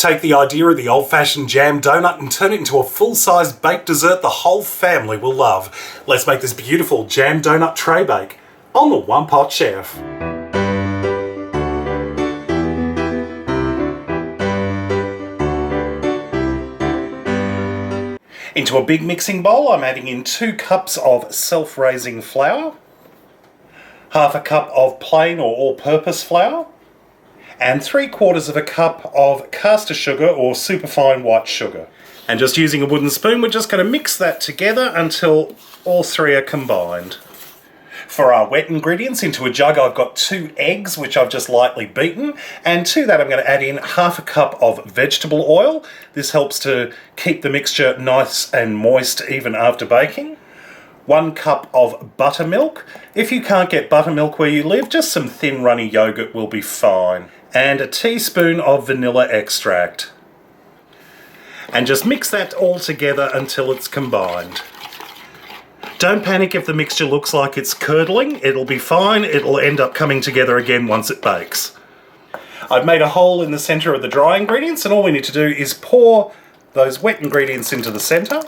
take the idea of the old-fashioned jam donut and turn it into a full-size baked dessert the whole family will love. Let's make this beautiful jam donut tray bake on the One Pot Chef. Into a big mixing bowl, I'm adding in 2 cups of self-raising flour, half a cup of plain or all-purpose flour, and 3/4 cup of caster sugar or superfine white sugar. And just using a wooden spoon, we're just going to mix that together until all 3 are combined. For our wet ingredients, into a jug I've got 2 eggs, which I've just lightly beaten, and to that I'm going to add in half a cup of vegetable oil. This helps to keep the mixture nice and moist even after baking. 1 cup of buttermilk. If you can't get buttermilk where you live, just some thin runny yoghurt will be fine. And a teaspoon of vanilla extract. And just mix that all together until it's combined. Don't panic if the mixture looks like it's curdling, it'll be fine, it'll end up coming together again once it bakes. I've made a hole in the centre of the dry ingredients, and all we need to do is pour those wet ingredients into the centre,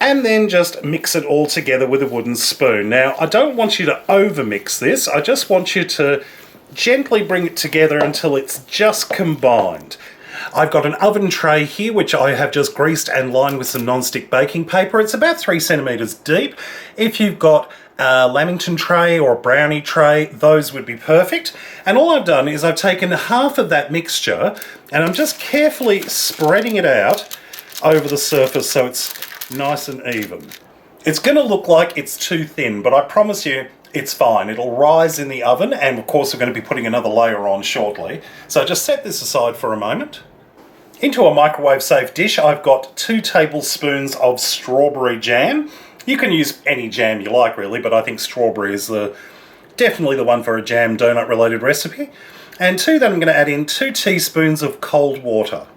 and then just mix it all together with a wooden spoon. Now, I don't want you to over-mix this, I just want you to gently bring it together until it's just combined. I've got an oven tray here which I have just greased and lined with some non-stick baking paper. It's about 3 centimetres deep. If you've got a Lamington tray or a brownie tray, those would be perfect. And all I've done is I've taken half of that mixture and I'm just carefully spreading it out over the surface so it's nice and even. It's going to look like it's too thin, but I promise you it's fine. It'll rise in the oven, and of course we're going to be putting another layer on shortly. So just set this aside for a moment. Into a microwave safe dish I've got 2 tablespoons of strawberry jam. You can use any jam you like really, but I think strawberry is definitely the one for a jam donut related recipe. And to that I'm going to add in 2 teaspoons of cold water.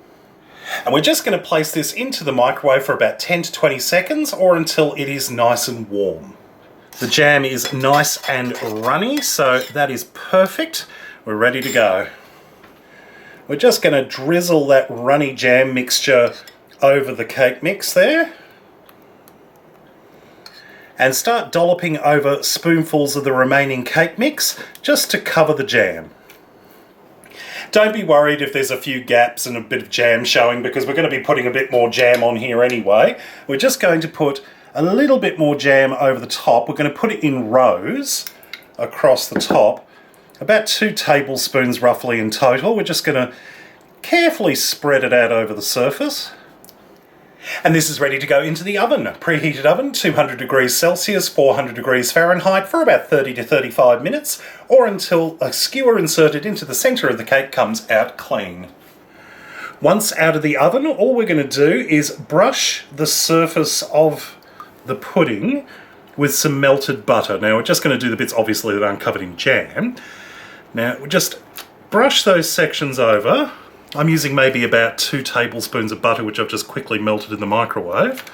And we're just going to place this into the microwave for about 10 to 20 seconds or until it is nice and warm. The jam is nice and runny, so that is perfect. We're ready to go. We're just going to drizzle that runny jam mixture over the cake mix there. And start dolloping over spoonfuls of the remaining cake mix just to cover the jam. Don't be worried if there's a few gaps and a bit of jam showing, because we're going to be putting a bit more jam on here anyway. We're just going to put a little bit more jam over the top. We're going to put it in rows across the top, about 2 tablespoons roughly in total. We're just going to carefully spread it out over the surface. And this is ready to go into the oven. Preheated oven, 200 degrees Celsius, 400 degrees Fahrenheit for about 30 to 35 minutes, or until a skewer inserted into the centre of the cake comes out clean. Once out of the oven, all we're going to do is brush the surface of the pudding with some melted butter. Now we're just going to do the bits obviously that aren't covered in jam. Now we just brush those sections over. I'm using maybe about 2 tablespoons of butter which I've just quickly melted in the microwave.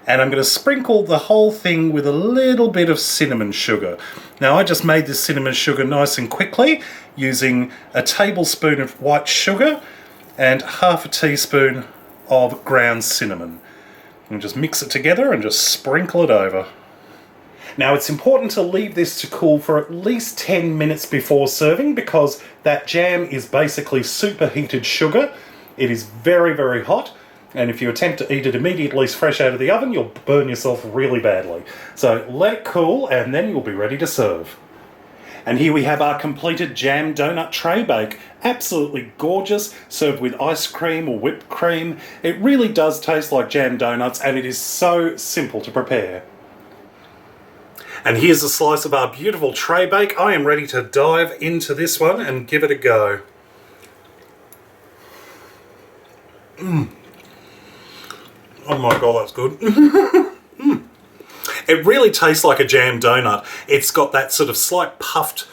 And I'm going to sprinkle the whole thing with a little bit of cinnamon sugar. Now I just made this cinnamon sugar nice and quickly using a tablespoon of white sugar and half a teaspoon of ground cinnamon. And just mix it together and just sprinkle it over. Now it's important to leave this to cool for at least 10 minutes before serving, because that jam is basically superheated sugar. It is very, very hot, and if you attempt to eat it immediately fresh out of the oven, you'll burn yourself really badly. So let it cool and then you'll be ready to serve. And here we have our completed jam donut tray bake. Absolutely gorgeous, served with ice cream or whipped cream. It really does taste like jam donuts, and it is so simple to prepare. And here's a slice of our beautiful tray bake. I am ready to dive into this one and give it a go. Oh my god, that's good. It really tastes like a jam donut. It's got that sort of slight puffed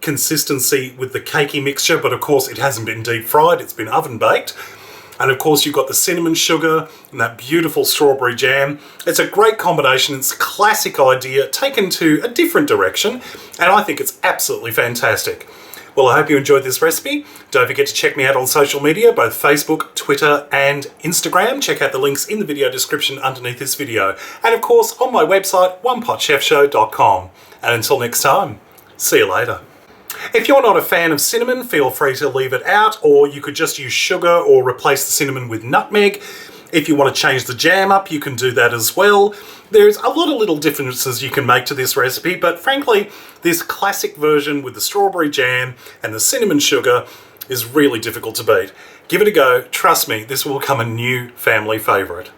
consistency with the cakey mixture, but of course it hasn't been deep fried, it's been oven baked. And of course you've got the cinnamon sugar and that beautiful strawberry jam. It's a great combination. It's a classic idea taken to a different direction, and I think it's absolutely fantastic. Well, I hope you enjoyed this recipe. Don't forget to check me out on social media, both Facebook, Twitter and Instagram. Check out the links in the video description underneath this video. And of course, on my website, OnePotChefShow.com. And until next time, see you later. If you're not a fan of cinnamon, feel free to leave it out, or you could just use sugar or replace the cinnamon with nutmeg. If you want to change the jam up, you can do that as well. There's a lot of little differences you can make to this recipe, but frankly, this classic version with the strawberry jam and the cinnamon sugar is really difficult to beat. Give it a go. Trust me, this will become a new family favourite.